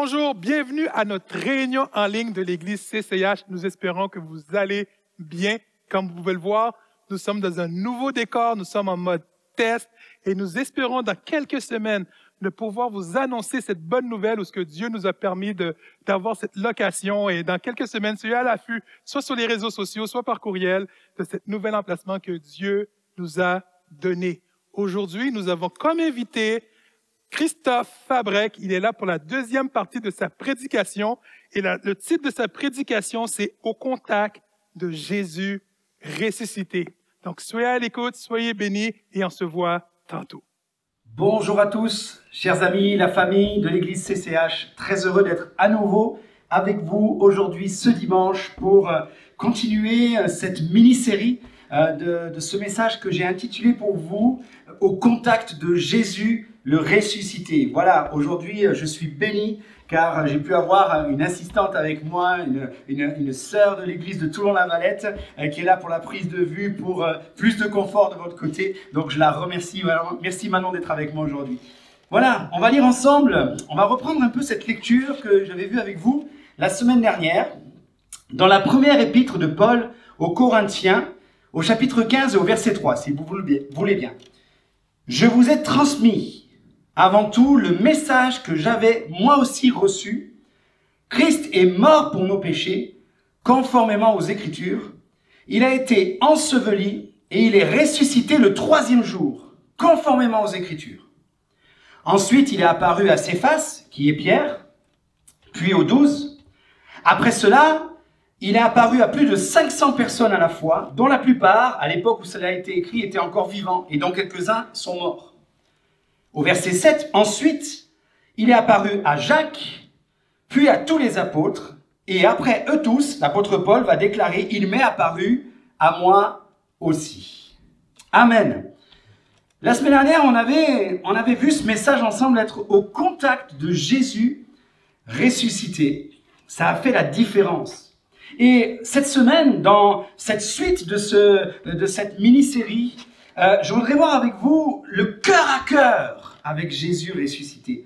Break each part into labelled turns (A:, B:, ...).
A: Bonjour, bienvenue à notre réunion en ligne de l'Église CCH. Nous espérons que vous allez bien. Comme vous pouvez le voir, nous sommes dans un nouveau décor, nous sommes en mode test et nous espérons dans quelques semaines de pouvoir vous annoncer cette bonne nouvelle où ce que Dieu nous a permis d'avoir cette location et dans quelques semaines, soyez à l'affût, soit sur les réseaux sociaux, soit par courriel, de cet nouvel emplacement que Dieu nous a donné. Aujourd'hui, nous avons comme invité Christophe Fabrec. Il est là pour la deuxième partie de sa prédication. Et le titre de sa prédication, c'est « Au contact de Jésus ressuscité ». Donc, soyez à l'écoute, soyez bénis et on se voit tantôt.
B: Bonjour à tous, chers amis, la famille de l'Église CCH. Très heureux d'être à nouveau avec vous aujourd'hui, ce dimanche, pour continuer cette mini-série de ce message que j'ai intitulé pour vous « Au contact de Jésus le ressuscité ». Voilà, aujourd'hui, je suis béni car j'ai pu avoir une assistante avec moi, une sœur de l'église de Toulon-la-Valette qui est là pour la prise de vue, pour plus de confort de votre côté. Donc je la remercie. Merci Manon d'être avec moi aujourd'hui. Voilà, on va lire ensemble, on va reprendre un peu cette lecture que j'avais vue avec vous la semaine dernière dans la première épître de Paul aux Corinthiens, au chapitre 15 et au verset 3, si vous voulez bien. « Je vous ai transmis avant tout le message que j'avais moi aussi reçu. Christ est mort pour nos péchés, conformément aux Écritures. Il a été enseveli et il est ressuscité le troisième jour, conformément aux Écritures. Ensuite, il est apparu à Céphas, qui est Pierre, puis aux 12. Après cela, il est apparu à plus de 500 personnes à la fois, dont la plupart, à l'époque où cela a été écrit, étaient encore vivants, et dont quelques-uns sont morts. Au verset 7, ensuite, il est apparu à Jacques, puis à tous les apôtres, et après eux tous, l'apôtre Paul va déclarer « Il m'est apparu à moi aussi ». Amen. La semaine dernière, on avait vu ce message ensemble être au contact de Jésus ressuscité. Ça a fait la différence. Et cette semaine, dans cette suite de cette mini-série, je voudrais voir avec vous le cœur à cœur avec Jésus ressuscité.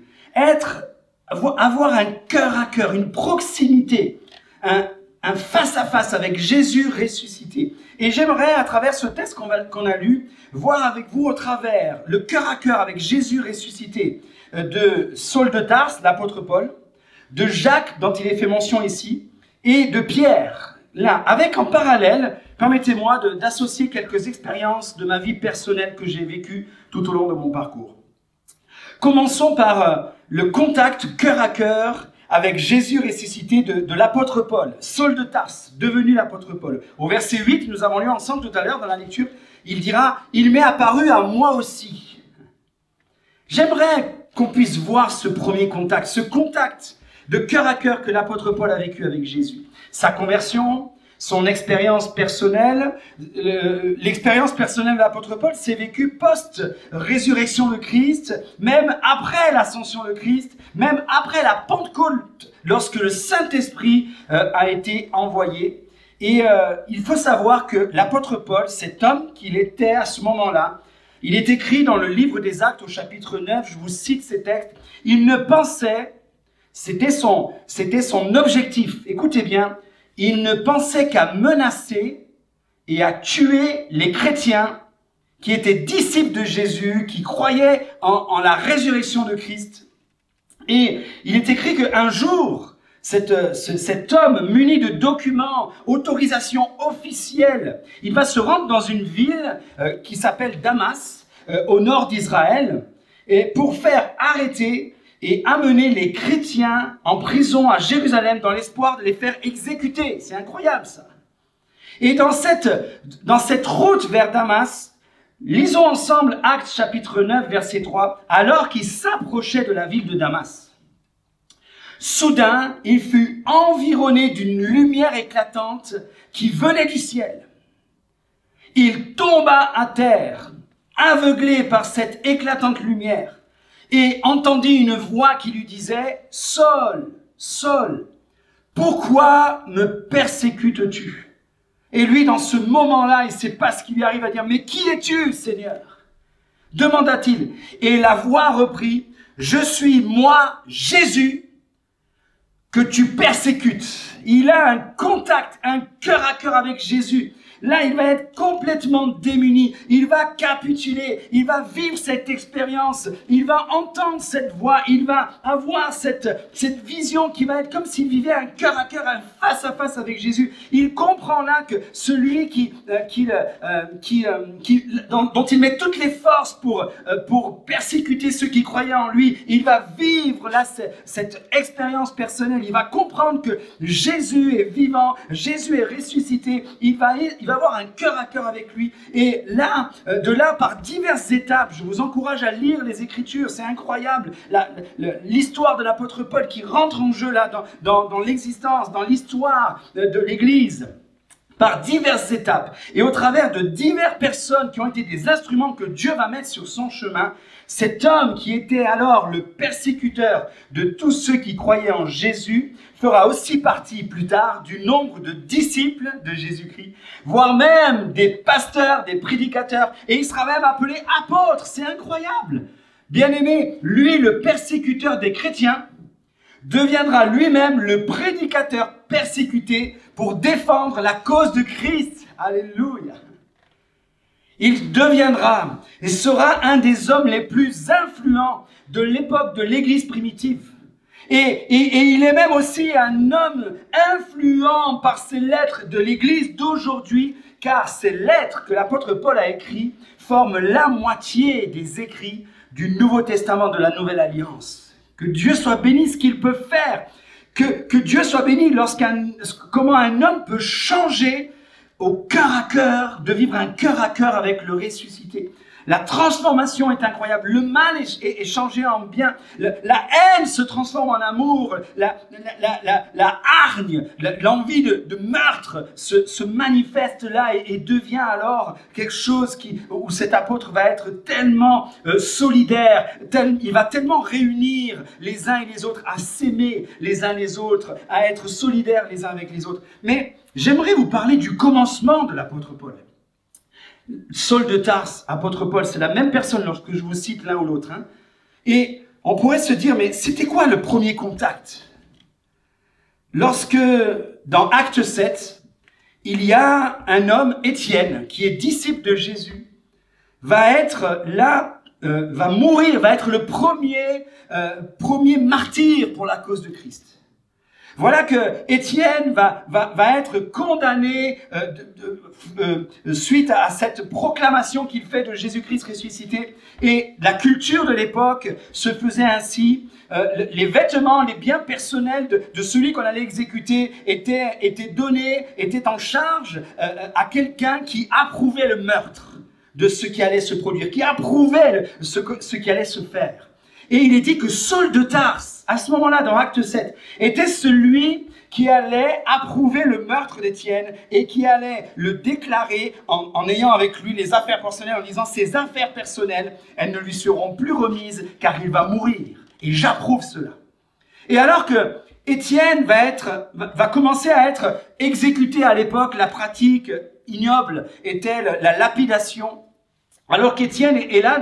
B: Avoir un cœur à cœur, une proximité, un face-à-face avec Jésus ressuscité. Et j'aimerais, à travers ce texte qu'on a lu, voir avec vous au travers le cœur à cœur avec Jésus ressuscité de Saul de Tarse, l'apôtre Paul, de Jacques, dont il est fait mention ici, et de Pierre, là, avec en parallèle, permettez-moi d'associer quelques expériences de ma vie personnelle que j'ai vécues tout au long de mon parcours. Commençons par le contact cœur à cœur avec Jésus ressuscité de l'apôtre Paul, Saul de Tarse, devenu l'apôtre Paul. Au verset 8, nous avons lu ensemble tout à l'heure dans la lecture, il dira « Il m'est apparu à moi aussi ». J'aimerais qu'on puisse voir ce premier contact, ce contact de cœur à cœur que l'apôtre Paul a vécu avec Jésus. Sa conversion, son expérience personnelle. L'expérience personnelle de l'apôtre Paul s'est vécue post-résurrection de Christ, même après l'ascension de Christ, même après la Pentecôte, lorsque le Saint-Esprit a été envoyé. Et il faut savoir que l'apôtre Paul, cet homme qu'il était à ce moment-là, il est écrit dans le livre des Actes au chapitre 9, je vous cite ces textes, il ne pensait, c'était son objectif, écoutez bien, il ne pensait qu'à menacer et à tuer les chrétiens qui étaient disciples de Jésus, qui croyaient en la résurrection de Christ. Et il est écrit qu'un jour, cet homme muni de documents, autorisation officielle, il va se rendre dans une ville qui s'appelle Damas, au nord d'Israël, et pour faire arrêter et amener les chrétiens en prison à Jérusalem dans l'espoir de les faire exécuter. C'est incroyable ça. Et dans cette route vers Damas, lisons ensemble Actes chapitre 9 verset 3, alors qu'il s'approchait de la ville de Damas. Soudain, il fut environné d'une lumière éclatante qui venait du ciel. Il tomba à terre, aveuglé par cette éclatante lumière, et entendit une voix qui lui disait « Saul, Saul, pourquoi me persécutes-tu » Et lui, dans ce moment-là, il ne sait pas ce qui lui arrive à dire « Mais qui es-tu, Seigneur ?» demanda-t-il. Et la voix reprit « Je suis moi, Jésus, que tu persécutes. Il a un contact, un cœur à cœur avec Jésus. Là, il va être complètement démuni. Il va capituler. Il va vivre cette expérience. Il va entendre cette voix. Il va avoir cette vision qui va être comme s'il vivait un cœur à cœur, un face à face avec Jésus. Il comprend là que celui dont il met toutes les forces pour persécuter ceux qui croyaient en lui, il va vivre là cette expérience personnelle. Il va comprendre que Jésus est vivant, Jésus est ressuscité. Il va avoir un cœur à cœur avec lui. Et là, de là, par diverses étapes, je vous encourage à lire les Écritures, c'est incroyable. L'histoire de l'apôtre Paul qui rentre en jeu là, dans l'existence, dans l'histoire de l'Église, par diverses étapes. Et au travers de diverses personnes qui ont été des instruments que Dieu va mettre sur son chemin, cet homme qui était alors le persécuteur de tous ceux qui croyaient en Jésus, fera aussi partie plus tard du nombre de disciples de Jésus-Christ, voire même des pasteurs, des prédicateurs, et il sera même appelé apôtre. C'est incroyable. Bien-aimé, lui, le persécuteur des chrétiens, deviendra lui-même le prédicateur persécuté pour défendre la cause de Christ. Alléluia. Il deviendra et sera un des hommes les plus influents de l'époque de l'Église primitive. Et il est même aussi un homme influent par ses lettres de l'Église d'aujourd'hui, car ces lettres que l'apôtre Paul a écrites forment la moitié des écrits du Nouveau Testament de la Nouvelle Alliance. Que Dieu soit béni ce qu'il peut faire. Que Dieu soit béni comment un homme peut changer au cœur à cœur, de vivre un cœur à cœur avec le ressuscité. La transformation est incroyable. Le mal est changé en bien. La haine se transforme en amour. La hargne, l'envie de meurtre se manifeste là et devient alors quelque chose où cet apôtre va être tellement solidaire. Il va tellement réunir les uns et les autres à s'aimer les uns les autres, à être solidaires les uns avec les autres. Mais j'aimerais vous parler du commencement de l'apôtre Paul. Saul de Tarse, apôtre Paul, c'est la même personne lorsque je vous cite l'un ou l'autre. Hein. Et on pourrait se dire, mais c'était quoi le premier contact? Lorsque, dans Acte 7, il y a un homme, Étienne, qui est disciple de Jésus, va être là, va mourir, va être le premier martyr pour la cause de Christ. Voilà que Étienne va être condamné suite à cette proclamation qu'il fait de Jésus-Christ ressuscité. Et la culture de l'époque se faisait ainsi. Les vêtements, les biens personnels de celui qu'on allait exécuter étaient donnés, étaient en charge à quelqu'un qui approuvait le meurtre de ce qui allait se produire, qui approuvait ce qui allait se faire. Et il est dit que Saul de Tarse, à ce moment-là, dans Acte 7, était celui qui allait approuver le meurtre d'Étienne et qui allait le déclarer en ayant avec lui les affaires personnelles, en disant « Ces affaires personnelles, elles ne lui seront plus remises car il va mourir. Et j'approuve cela. » Et alors que Étienne va commencer à être exécuté à l'époque, la pratique ignoble était la lapidation. Alors qu'Étienne est là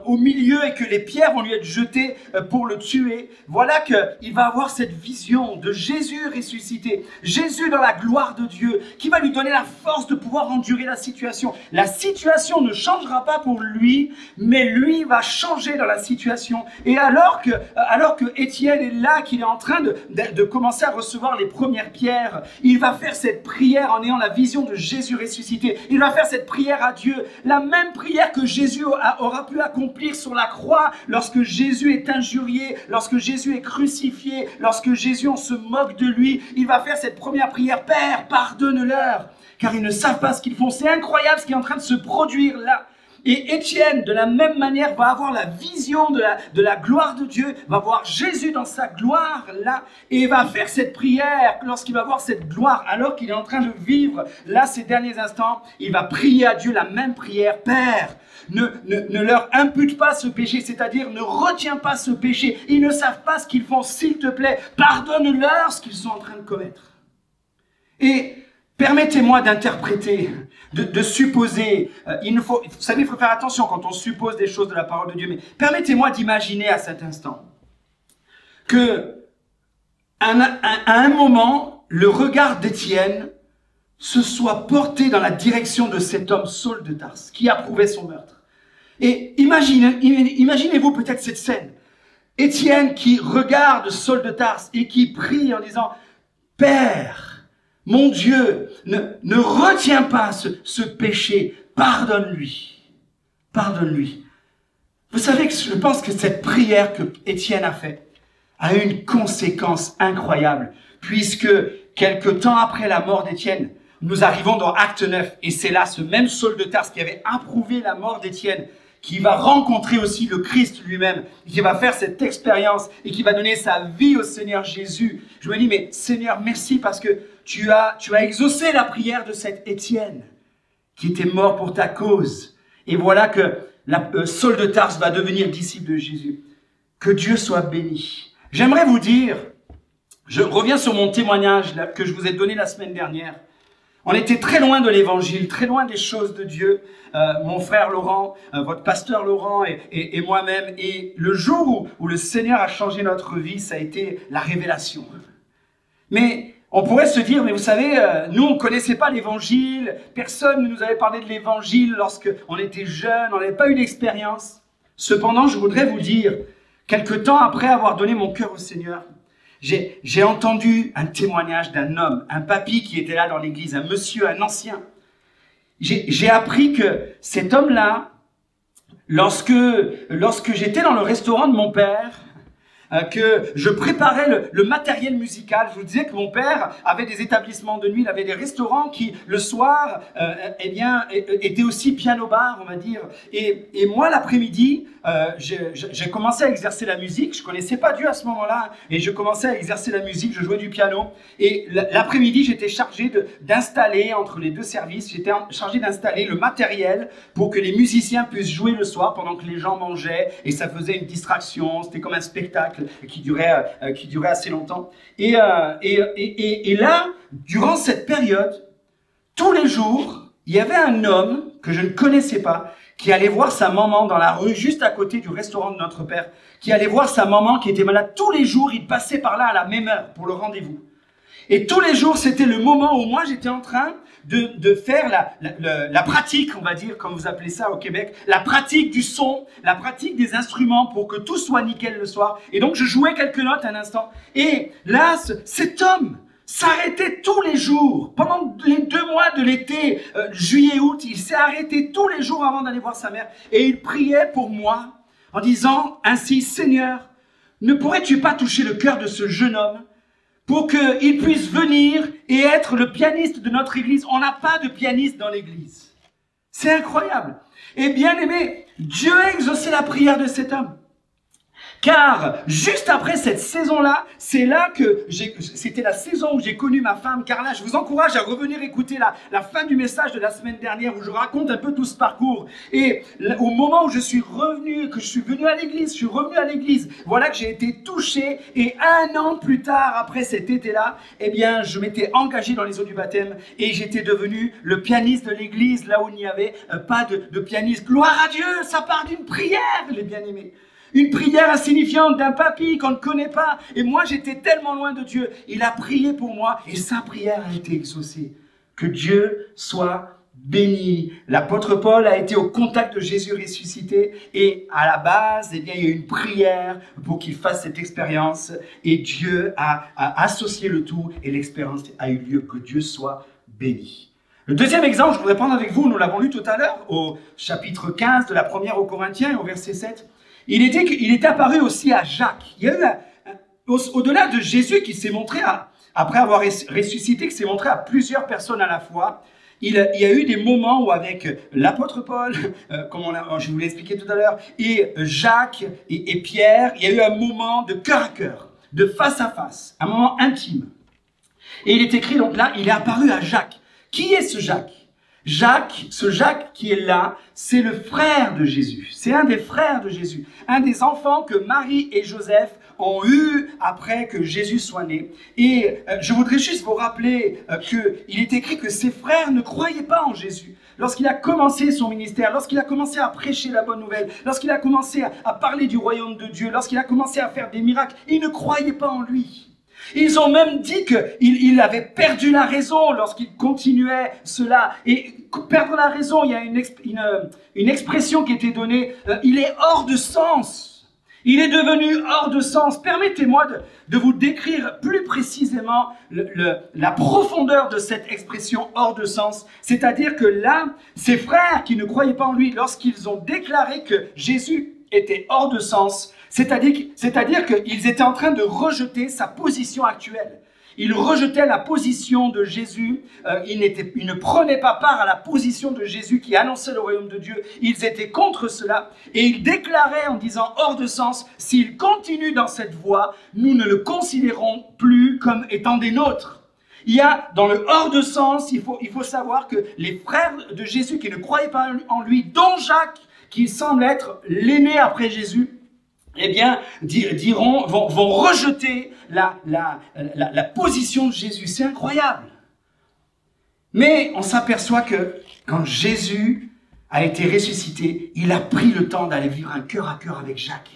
B: au milieu et que les pierres vont lui être jetées pour le tuer, voilà qu'il va avoir cette vision de Jésus ressuscité, Jésus dans la gloire de Dieu, qui va lui donner la force de pouvoir endurer la situation. La situation ne changera pas pour lui, mais lui va changer dans la situation. Et alors que Étienne est là, qu'il est en train de commencer à recevoir les premières pierres, il va faire cette prière en ayant la vision de Jésus ressuscité. Il va faire cette prière à Dieu. La même prière que Jésus aura pu accomplir sur la croix lorsque Jésus est injurié, lorsque Jésus est crucifié, lorsque Jésus, on se moque de lui. Il va faire cette première prière. Père, pardonne-leur, car ils ne savent pas ce qu'ils font. C'est incroyable ce qui est en train de se produire là. Et Étienne, de la même manière, va avoir la vision de la gloire de Dieu, va voir Jésus dans sa gloire là, et va faire cette prière lorsqu'il va voir cette gloire, alors qu'il est en train de vivre là ces derniers instants. Il va prier à Dieu la même prière. Père, ne leur impute pas ce péché, c'est-à-dire ne retiens pas ce péché. Ils ne savent pas ce qu'ils font, s'il te plaît, pardonne-leur ce qu'ils sont en train de commettre. Et permettez-moi d'interpréter, de supposer. Vous savez, il faut faire attention quand on suppose des choses de la parole de Dieu. Mais permettez-moi d'imaginer à cet instant que à un moment, le regard d'Étienne se soit porté dans la direction de cet homme, Saul de Tarse, qui approuvait son meurtre. Et imaginez-vous peut-être cette scène. Étienne qui regarde Saul de Tarse et qui prie en disant « Père, mon Dieu, ne retiens pas ce péché, pardonne-lui, pardonne-lui. » Vous savez que je pense que cette prière que Étienne a faite a eu une conséquence incroyable, puisque quelque temps après la mort d'Étienne, nous arrivons dans Acte 9, et c'est là ce même Saul de Tarse qui avait approuvé la mort d'Étienne, qui va rencontrer aussi le Christ lui-même, qui va faire cette expérience et qui va donner sa vie au Seigneur Jésus. Je me dis, mais Seigneur, merci parce que tu as exaucé la prière de cet Étienne qui était mort pour ta cause. Et voilà que Saul de Tarse va devenir disciple de Jésus. Que Dieu soit béni. J'aimerais vous dire, je reviens sur mon témoignage que je vous ai donné la semaine dernière. On était très loin de l'évangile, très loin des choses de Dieu. Mon frère Laurent, votre pasteur Laurent et moi-même. Et le jour où le Seigneur a changé notre vie, ça a été la révélation. Mais on pourrait se dire, mais vous savez, nous on ne connaissait pas l'évangile, personne ne nous avait parlé de l'évangile lorsqu'on était jeunes, on n'avait pas eu d'expérience. Cependant, je voudrais vous dire, quelque temps après avoir donné mon cœur au Seigneur, j'ai entendu un témoignage d'un homme, un papy qui était là dans l'église, un monsieur, un ancien. J'ai appris que cet homme-là, lorsque j'étais dans le restaurant de mon père, que je préparais le matériel musical. Je vous disais que mon père avait des établissements de nuit, il avait des restaurants qui, le soir, étaient aussi piano-bar, on va dire. Et moi, l'après-midi, j'ai commencé à exercer la musique. Je connaissais pas Dieu à ce moment-là, et je commençais à exercer la musique, je jouais du piano. Et l'après-midi, j'étais chargé d'installer, entre les deux services, j'étais chargé d'installer le matériel pour que les musiciens puissent jouer le soir pendant que les gens mangeaient, et ça faisait une distraction, c'était comme un spectacle qui durait assez longtemps. Et là, durant cette période, tous les jours, il y avait un homme que je ne connaissais pas, qui allait voir sa maman dans la rue, juste à côté du restaurant de notre père, qui allait voir sa maman qui était malade. Tous les jours, il passait par là à la même heure pour le rendez-vous. Et tous les jours, c'était le moment où moi, j'étais en train de faire la pratique, on va dire, comme vous appelez ça au Québec, la pratique du son, la pratique des instruments pour que tout soit nickel le soir. Et donc, je jouais quelques notes un instant. Et là, cet homme s'arrêtait tous les jours. Pendant les 2 mois de l'été, juillet, août, il s'est arrêté tous les jours avant d'aller voir sa mère. Et il priait pour moi en disant ainsi, Seigneur, ne pourrais-tu pas toucher le cœur de ce jeune homme pour qu'il puisse venir et être le pianiste de notre église. On n'a pas de pianiste dans l'église. C'est incroyable. Et bien aimé, Dieu a exaucé la prière de cet homme. Car juste après cette saison-là, c'est là que c'était la saison où j'ai connu ma femme Carla. Je vous encourage à revenir écouter la fin du message de la semaine dernière où je raconte un peu tout ce parcours. Et au moment où je suis revenu, que je suis venu à l'église, je suis revenu à l'église, voilà que j'ai été touché. Et 1 an plus tard, après cet été-là, eh bien, je m'étais engagé dans les eaux du baptême et j'étais devenu le pianiste de l'église, là où il n'y avait pas de pianiste. Gloire à Dieu, ça part d'une prière, les bien-aimés. Une prière insignifiante d'un papy qu'on ne connaît pas. Et moi, j'étais tellement loin de Dieu. Il a prié pour moi et sa prière a été exaucée. Que Dieu soit béni. L'apôtre Paul a été au contact de Jésus ressuscité. Et à la base, eh bien, il y a eu une prière pour qu'il fasse cette expérience. Et Dieu a associé le tout et l'expérience a eu lieu. Que Dieu soit béni. Le deuxième exemple, je voudrais prendre avec vous, nous l'avons lu tout à l'heure, au chapitre 15 de la première aux Corinthiens et au verset 7. Il était apparu aussi à Jacques. Il y a eu, au-delà de Jésus qui s'est montré, après avoir ressuscité, qui s'est montré à plusieurs personnes à la fois, il y a eu des moments où avec l'apôtre Paul, comme je vous l'ai expliqué tout à l'heure, et Jacques et Pierre, il y a eu un moment de cœur à cœur, de face à face, un moment intime. Et il est écrit donc là, il est apparu à Jacques. Qui est ce Jacques ? Ce Jacques qui est là, c'est le frère de Jésus. C'est un des frères de Jésus. Un des enfants que Marie et Joseph ont eu après que Jésus soit né. Et je voudrais juste vous rappeler qu'il est écrit que ses frères ne croyaient pas en Jésus. Lorsqu'il a commencé son ministère, lorsqu'il a commencé à prêcher la bonne nouvelle, lorsqu'il a commencé à parler du royaume de Dieu, lorsqu'il a commencé à faire des miracles, ils ne croyaient pas en lui. Ils ont même dit qu'il avait perdu la raison lorsqu'il continuait cela. Et perdre la raison, il y a une expression qui était donnée, il est hors de sens. Il est devenu hors de sens. Permettez-moi de vous décrire plus précisément la profondeur de cette expression hors de sens. C'est-à-dire que là, ses frères qui ne croyaient pas en lui, lorsqu'ils ont déclaré que Jésus était hors de sens, c'est-à-dire qu'ils étaient en train de rejeter sa position actuelle. Ils rejetaient la position de Jésus, ils ne prenaient pas part à la position de Jésus qui annonçait le royaume de Dieu. Ils étaient contre cela et ils déclaraient en disant hors de sens, s'il continue dans cette voie, nous ne le considérons plus comme étant des nôtres. Il y a dans le hors de sens, il faut savoir que les frères de Jésus qui ne croyaient pas en lui, dont Jacques, qui semble être l'aîné après Jésus, eh bien, vont rejeter la position de Jésus. C'est incroyable. Mais on s'aperçoit que quand Jésus a été ressuscité, il a pris le temps d'aller vivre un cœur à cœur avec Jacques.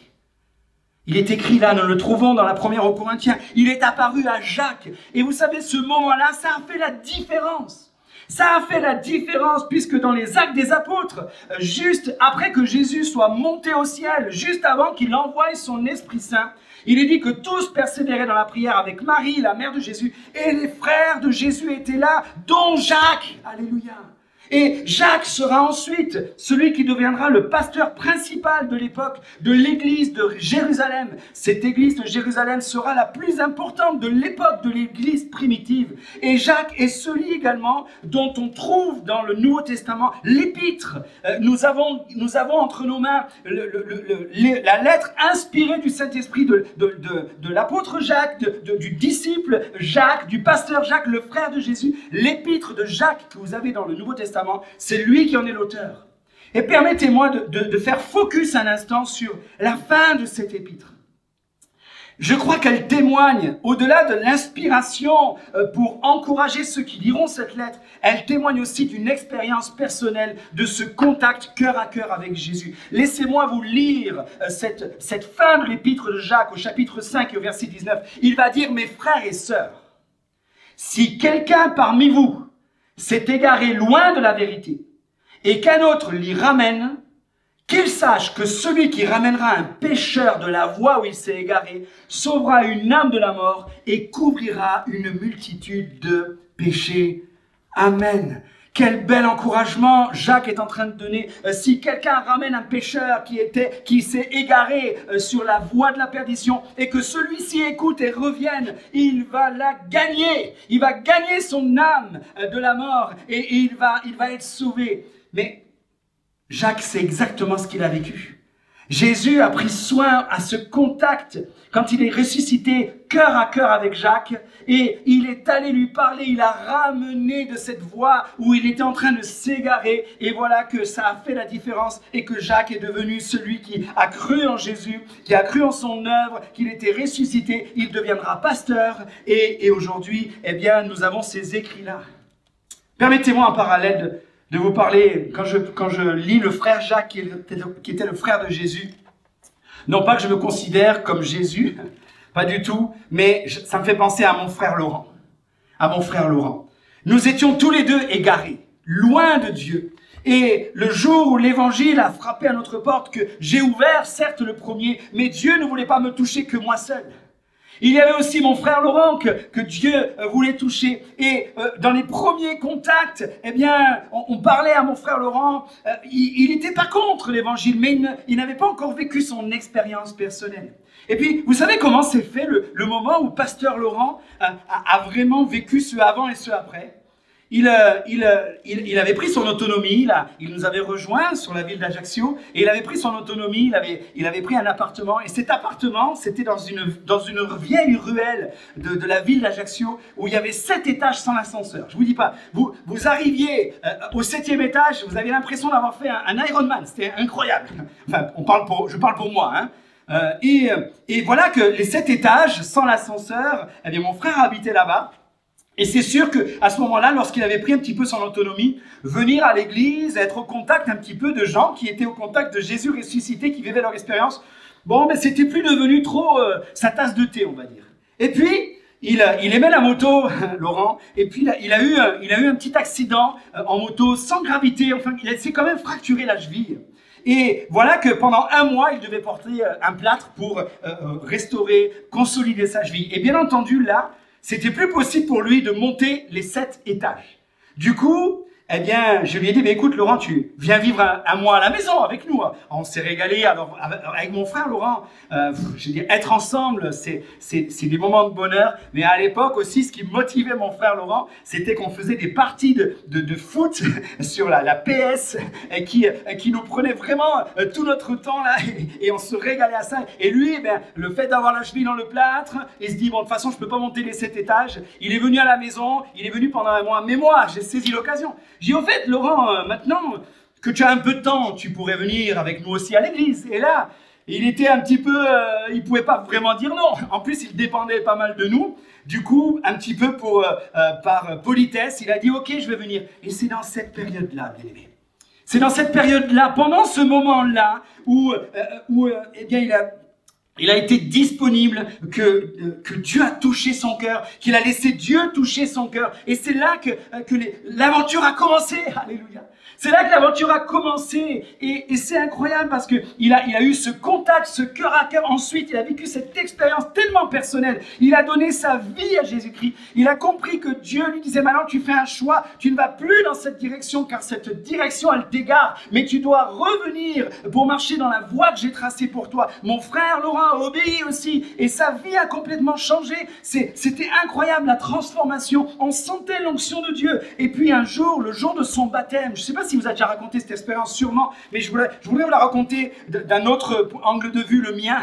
B: Il est écrit là, nous le trouvons dans la première aux Corinthiens, il est apparu à Jacques. Et vous savez, ce moment-là, ça a fait la différence. Ça a fait la différence puisque dans les actes des apôtres, juste après que Jésus soit monté au ciel, juste avant qu'il envoie son Esprit Saint, il est dit que tous persévéraient dans la prière avec Marie, la mère de Jésus, et les frères de Jésus étaient là, dont Jacques. Alléluia. Et Jacques sera ensuite celui qui deviendra le pasteur principal de l'époque de l'église de Jérusalem. Cette église de Jérusalem sera la plus importante de l'époque de l'église primitive. Et Jacques est celui également dont on trouve dans le Nouveau Testament l'épître. Nous avons entre nos mains la lettre inspirée du Saint-Esprit de l'apôtre Jacques, du disciple Jacques, du pasteur Jacques, le frère de Jésus. L'épître de Jacques que vous avez dans le Nouveau Testament, c'est lui qui en est l'auteur. Et permettez-moi de faire focus un instant sur la fin de cette épître. Je crois qu'elle témoigne, au-delà de l'inspiration pour encourager ceux qui liront cette lettre, elle témoigne aussi d'une expérience personnelle de ce contact cœur à cœur avec Jésus. Laissez-moi vous lire cette fin de l'épître de Jacques au chapitre 5 et au verset 19. Il va dire, mes frères et sœurs, si quelqu'un parmi vous s'est égaré loin de la vérité, et qu'un autre l'y ramène, qu'il sache que celui qui ramènera un pécheur de la voie où il s'est égaré sauvera une âme de la mort et couvrira une multitude de péchés. Amen. Quel bel encouragement Jacques est en train de donner. Si quelqu'un ramène un pécheur qui s'est égaré sur la voie de la perdition et que celui-ci écoute et revienne, il va la gagner. Il va gagner son âme de la mort et il va être sauvé. Mais Jacques, c'est exactement ce qu'il a vécu. Jésus a pris soin à ce contact quand il est ressuscité cœur à cœur avec Jacques et il est allé lui parler, il a ramené de cette voie où il était en train de s'égarer et voilà que ça a fait la différence et que Jacques est devenu celui qui a cru en Jésus, qui a cru en son œuvre, qu'il était ressuscité, il deviendra pasteur et aujourd'hui, eh bien, nous avons ces écrits-là. Permettez-moi en parallèle de vous parler, quand je lis le frère Jacques, qui était le frère de Jésus, non pas que je me considère comme Jésus, pas du tout, mais ça me fait penser à mon frère Laurent. À mon frère Laurent. Nous étions tous les deux égarés, loin de Dieu. Et le jour où l'évangile a frappé à notre porte, que j'ai ouvert, certes le premier, mais Dieu ne voulait pas me toucher que moi seul. Il y avait aussi mon frère Laurent que Dieu voulait toucher. Et dans les premiers contacts, eh bien, on parlait à mon frère Laurent. Il n'était pas contre l'évangile, mais il n'avait pas encore vécu son expérience personnelle. Et puis, vous savez comment s'est fait le moment où pasteur Laurent a vraiment vécu ce avant et ce après? Il avait pris son autonomie, il nous avait rejoints sur la ville d'Ajaccio, et il avait pris son autonomie, il avait pris un appartement, et cet appartement, c'était dans une vieille ruelle de la ville d'Ajaccio, où il y avait 7 étages sans l'ascenseur. Je vous dis pas, vous arriviez au 7e étage, vous aviez l'impression d'avoir fait un Ironman, c'était incroyable. Enfin, je parle pour moi, hein. Et voilà que les 7 étages sans l'ascenseur, eh bien, mon frère habitait là-bas. Et c'est sûr qu'à ce moment-là, lorsqu'il avait pris un petit peu son autonomie, venir à l'église, être au contact un petit peu de gens qui étaient au contact de Jésus ressuscité, qui vivaient leur expérience, bon, mais c'était plus devenu trop sa tasse de thé, on va dire. Et puis, il aimait la moto, Laurent, et puis il a eu un petit accident en moto sans gravité. Enfin, il s'est quand même fracturé la cheville. Et voilà que pendant 1 mois, il devait porter un plâtre pour restaurer, consolider sa cheville. Et bien entendu, là, c'était plus possible pour lui de monter les 7 étages. Du coup, eh bien, je lui ai dit, écoute Laurent, tu viens vivre un mois à la maison avec nous. On s'est régalé alors avec mon frère Laurent. Je veux dire, être ensemble, c'est des moments de bonheur. Mais à l'époque aussi, ce qui motivait mon frère Laurent, c'était qu'on faisait des parties de foot sur la PS qui nous prenait vraiment tout notre temps là et on se régalait à ça. Et lui, eh bien, le fait d'avoir la cheville dans le plâtre, il se dit, bon, de toute façon, je peux pas monter les 7 étages. Il est venu à la maison, il est venu pendant 1 mois. Mais moi, j'ai saisi l'occasion. J'ai dit, au fait, Laurent, maintenant que tu as un peu de temps, tu pourrais venir avec nous aussi à l'église. Et là, il était un petit peu, il pouvait pas vraiment dire non. En plus, il dépendait pas mal de nous. Du coup, un petit peu par politesse, il a dit, ok, je vais venir. Et c'est dans cette période-là, bien aimé. C'est dans cette période-là, pendant ce moment-là, où eh bien, il a été disponible, que Dieu a touché son cœur, qu'il a laissé Dieu toucher son cœur. Et c'est là que l'aventure a commencé. Alléluia. C'est là que l'aventure a commencé. Et c'est incroyable parce qu'il a eu ce contact, ce cœur à cœur. Ensuite, il a vécu cette expérience tellement personnelle. Il a donné sa vie à Jésus-Christ. Il a compris que Dieu lui disait, maintenant tu fais un choix. Tu ne vas plus dans cette direction car cette direction, elle t'égare. Mais tu dois revenir pour marcher dans la voie que j'ai tracée pour toi. Mon frère Laurent a obéi aussi. Et sa vie a complètement changé. C'était incroyable la transformation. On sentait l'onction de Dieu. Et puis un jour, le jour de son baptême, je ne sais pas si vous avez déjà raconté cette expérience, sûrement, mais je voudrais vous la raconter d'un autre angle de vue, le mien.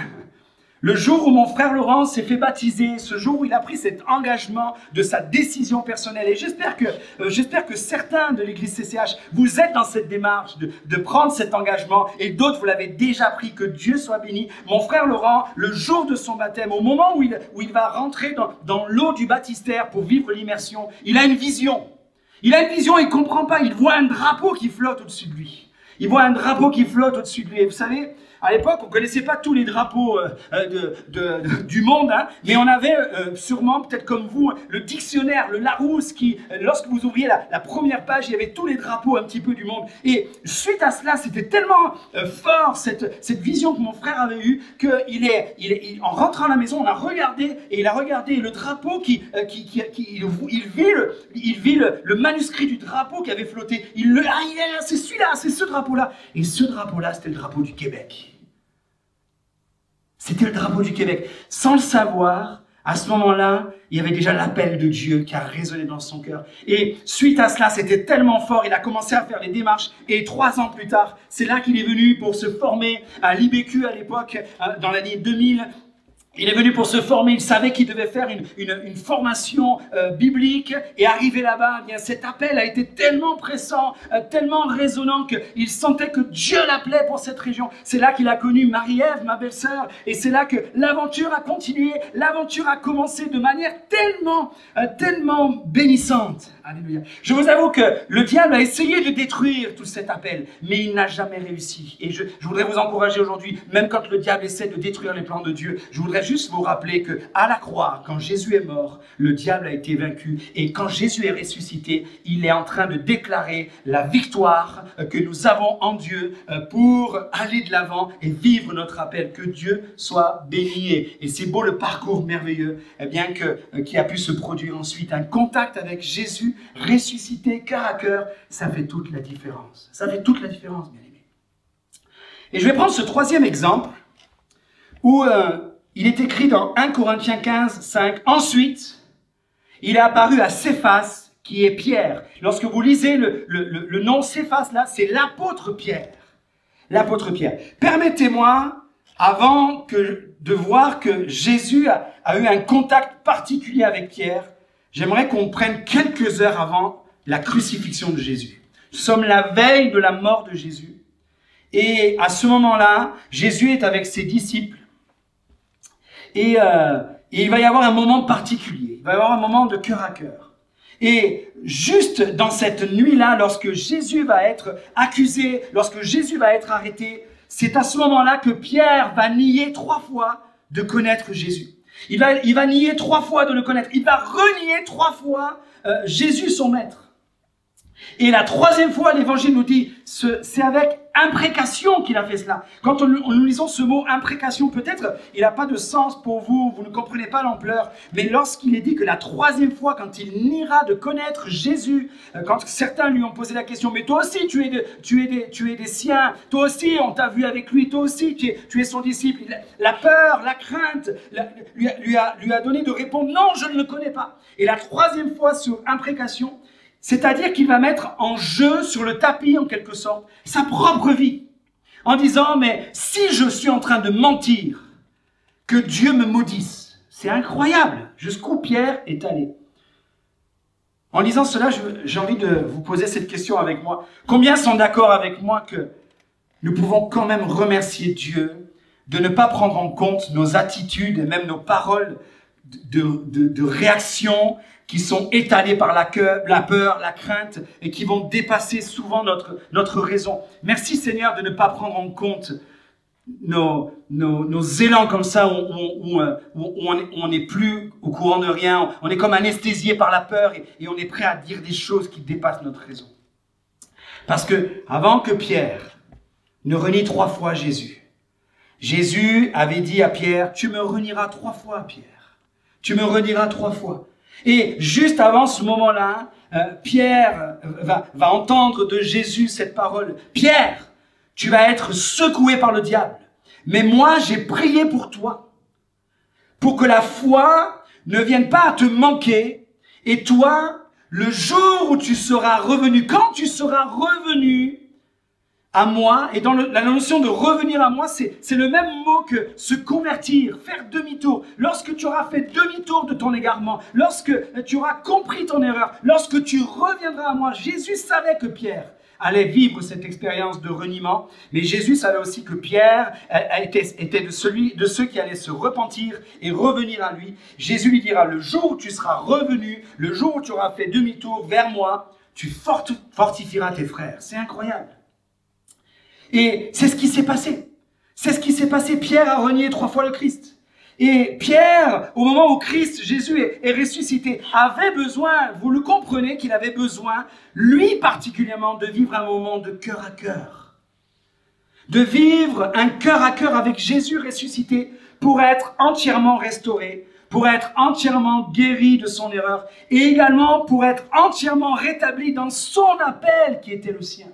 B: Le jour où mon frère Laurent s'est fait baptiser, ce jour où il a pris cet engagement de sa décision personnelle, et j'espère que certains de l'église CCH, vous êtes dans cette démarche de prendre cet engagement, et d'autres vous l'avez déjà pris, que Dieu soit béni. Mon frère Laurent, le jour de son baptême, au moment où il va rentrer dans l'eau du baptistère pour vivre l'immersion, il a une vision. Il a une vision, il ne comprend pas, il voit un drapeau qui flotte au-dessus de lui. Il voit un drapeau qui flotte au-dessus de lui. Et vous savez, à l'époque, on ne connaissait pas tous les drapeaux du monde, hein, mais on avait sûrement, peut-être comme vous, le dictionnaire, le Larousse, qui, lorsque vous ouvriez la première page, il y avait tous les drapeaux un petit peu du monde. Et suite à cela, c'était tellement fort, cette vision que mon frère avait eue, qu'en rentrant à la maison, on a regardé, et il a regardé le drapeau il vit le manuscrit du drapeau qui avait flotté. C'est celui-là, c'est ce drapeau-là. Et ce drapeau-là, c'était le drapeau du Québec. C'était le drapeau du Québec. Sans le savoir, à ce moment-là, il y avait déjà l'appel de Dieu qui a résonné dans son cœur. Et suite à cela, c'était tellement fort, il a commencé à faire les démarches. Et 3 ans plus tard, c'est là qu'il est venu pour se former à l'IBQ à l'époque, dans l'année 2000. Il est venu pour se former, il savait qu'il devait faire une formation biblique, et arrivé là-bas, eh bien cet appel a été tellement pressant, tellement résonnant qu'il sentait que Dieu l'appelait pour cette région. C'est là qu'il a connu Marie-Ève, ma belle-sœur, et c'est là que l'aventure a continué, l'aventure a commencé de manière tellement bénissante. Alléluia. Je vous avoue que le diable a essayé de détruire tout cet appel, mais il n'a jamais réussi. Et je voudrais vous encourager aujourd'hui, même quand le diable essaie de détruire les plans de Dieu, je voudrais juste vous rappeler que à la croix, quand Jésus est mort, le diable a été vaincu, et quand Jésus est ressuscité, il est en train de déclarer la victoire que nous avons en Dieu pour aller de l'avant et vivre notre appel. Que Dieu soit béni, et c'est beau le parcours merveilleux, eh bien qui a pu se produire ensuite, un contact avec Jésus ressuscité cœur à cœur. Ça fait toute la différence. Ça fait toute la différence, bien aimé. Et je vais prendre ce 3e exemple où il est écrit dans 1 Corinthiens 15, 5. Ensuite, il est apparu à Céphas, qui est Pierre. Lorsque vous lisez le nom Céphas, là, c'est l'apôtre Pierre. L'apôtre Pierre. Permettez-moi, avant de voir que Jésus a eu un contact particulier avec Pierre, j'aimerais qu'on prenne quelques heures avant la crucifixion de Jésus. Nous sommes la veille de la mort de Jésus. Et à ce moment-là, Jésus est avec ses disciples. Et il va y avoir un moment particulier. Il va y avoir un moment de cœur à cœur. Et juste dans cette nuit-là, lorsque Jésus va être accusé, lorsque Jésus va être arrêté, c'est à ce moment-là que Pierre va nier 3 fois de connaître Jésus. Il va nier 3 fois de le connaître. Il va renier 3 fois Jésus son maître. Et la 3e fois, l'évangile nous dit, c'est avec imprécation qu'il a fait cela. Quand nous lisons ce mot imprécation, peut-être il n'a pas de sens pour vous, vous ne comprenez pas l'ampleur. Mais lorsqu'il est dit que la 3e fois, quand il niera de connaître Jésus, quand certains lui ont posé la question, mais toi aussi tu es des siens, toi aussi on t'a vu avec lui, toi aussi tu es son disciple. La peur, la crainte lui a donné de répondre, non, je ne le connais pas. Et la 3e fois sur imprécation, c'est-à-dire qu'il va mettre en jeu, sur le tapis en quelque sorte, sa propre vie. En disant, mais si je suis en train de mentir, que Dieu me maudisse. C'est incroyable jusqu'où Pierre est allé. En lisant cela, j'ai envie de vous poser cette question avec moi. Combien sont d'accord avec moi que nous pouvons quand même remercier Dieu de ne pas prendre en compte nos attitudes et même nos paroles de réaction qui sont étalés par la peur, la crainte et qui vont dépasser souvent notre raison. Merci Seigneur de ne pas prendre en compte nos élans comme ça où on n'est plus au courant de rien, on est comme anesthésié par la peur et on est prêt à dire des choses qui dépassent notre raison. Parce que avant que Pierre ne renie 3 fois Jésus, Jésus avait dit à Pierre, tu me renieras 3 fois Pierre, tu me renieras 3 fois. Et juste avant ce moment-là, Pierre va entendre de Jésus cette parole. Pierre, tu vas être secoué par le diable. Mais moi, j'ai prié pour toi, pour que la foi ne vienne pas à te manquer. Et toi, le jour où tu seras revenu, quand tu seras revenu à moi, et dans la notion de revenir à moi, c'est le même mot que se convertir, faire demi-tour. Lorsque tu auras fait demi-tour de ton égarement, lorsque tu auras compris ton erreur, lorsque tu reviendras à moi, Jésus savait que Pierre allait vivre cette expérience de reniement, mais Jésus savait aussi que Pierre était de ceux qui allaient se repentir et revenir à lui. Jésus lui dira, le jour où tu seras revenu, le jour où tu auras fait demi-tour vers moi, tu fortifieras tes frères. C'est incroyable. Et c'est ce qui s'est passé. C'est ce qui s'est passé. Pierre a renié 3 fois le Christ. Et Pierre, au moment où Christ, Jésus est ressuscité, avait besoin, vous le comprenez qu'il avait besoin, lui particulièrement, de vivre un moment de cœur à cœur. De vivre un cœur à cœur avec Jésus ressuscité pour être entièrement restauré, pour être entièrement guéri de son erreur et également pour être entièrement rétabli dans son appel qui était le sien.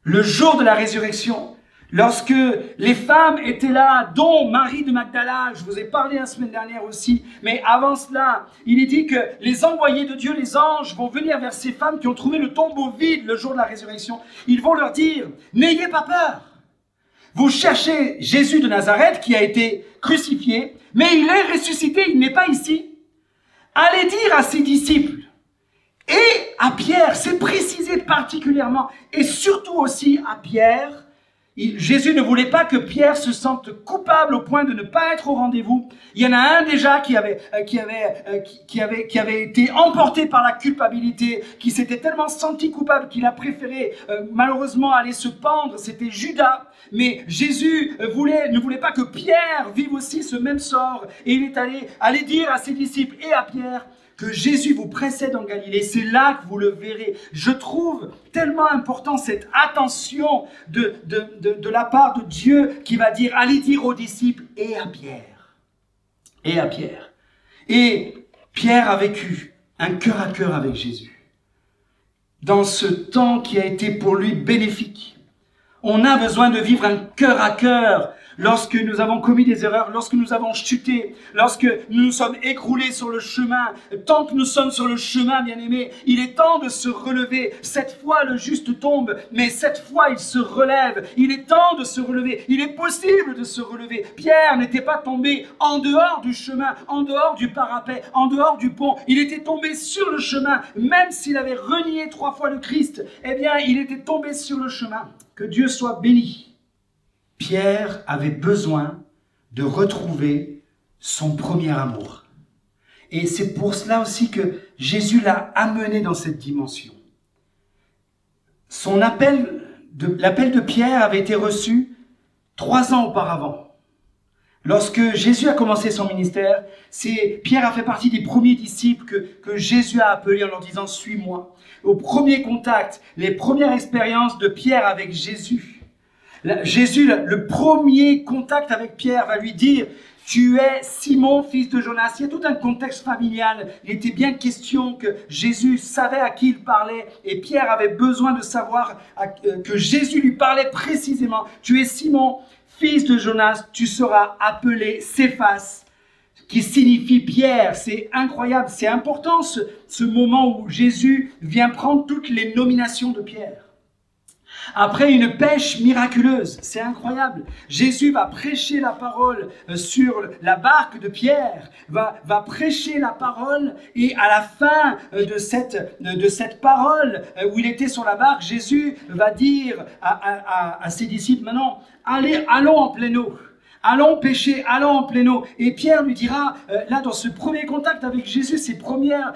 B: Le jour de la résurrection, lorsque les femmes étaient là, dont Marie de Magdala, je vous ai parlé la semaine dernière aussi, mais avant cela, il est dit que les envoyés de Dieu, les anges, vont venir vers ces femmes qui ont trouvé le tombeau vide le jour de la résurrection. Ils vont leur dire, n'ayez pas peur. Vous cherchez Jésus de Nazareth qui a été crucifié, mais il est ressuscité, il n'est pas ici. Allez dire à ses disciples, et à Pierre, c'est précisé particulièrement, et surtout aussi à Pierre, Jésus ne voulait pas que Pierre se sente coupable au point de ne pas être au rendez-vous. Il y en a un déjà qui avait été emporté par la culpabilité, qui s'était tellement senti coupable qu'il a préféré malheureusement aller se pendre, c'était Judas. Mais Jésus ne voulait pas que Pierre vive aussi ce même sort, et il est allé dire à ses disciples et à Pierre, que Jésus vous précède en Galilée, c'est là que vous le verrez. Je trouve tellement important cette attention de la part de Dieu qui va dire, allez dire aux disciples et à Pierre. Et à Pierre. Et Pierre a vécu un cœur à cœur avec Jésus. Dans ce temps qui a été pour lui bénéfique. On a besoin de vivre un cœur à cœur lorsque nous avons commis des erreurs, lorsque nous avons chuté, lorsque nous nous sommes écroulés sur le chemin. Tant que nous sommes sur le chemin, bien-aimés, il est temps de se relever. Cette fois, le juste tombe, mais cette fois, il se relève. Il est temps de se relever. Il est possible de se relever. Pierre n'était pas tombé en dehors du chemin, en dehors du parapet, en dehors du pont. Il était tombé sur le chemin. Même s'il avait renié 3 fois le Christ, eh bien, il était tombé sur le chemin. Que Dieu soit béni. Pierre avait besoin de retrouver son premier amour. Et c'est pour cela aussi que Jésus l'a amené dans cette dimension. L'appel de Pierre avait été reçu 3 ans auparavant. Lorsque Jésus a commencé son ministère, Pierre a fait partie des premiers disciples que Jésus a appelés en leur disant « Suis-moi ». Au premier contact, les premières expériences de Pierre avec Jésus, le premier contact avec Pierre va lui dire « Tu es Simon, fils de Jonas ». Il y a tout un contexte familial. Il était bien question que Jésus savait à qui il parlait et Pierre avait besoin de savoir que Jésus lui parlait précisément. « Tu es Simon, fils de Jonas, tu seras appelé Céphas », qui signifie Pierre. C'est incroyable, c'est important ce moment où Jésus vient prendre toutes les nominations de Pierre. Après une pêche miraculeuse, c'est incroyable. Jésus va prêcher la parole sur la barque de Pierre, va prêcher la parole et à la fin de cette parole où il était sur la barque, Jésus va dire à ses disciples, maintenant, allons en pleine eau. Allons pêcher, allons en pleine eau. Et Pierre lui dira, là dans ce premier contact avec Jésus, ces premières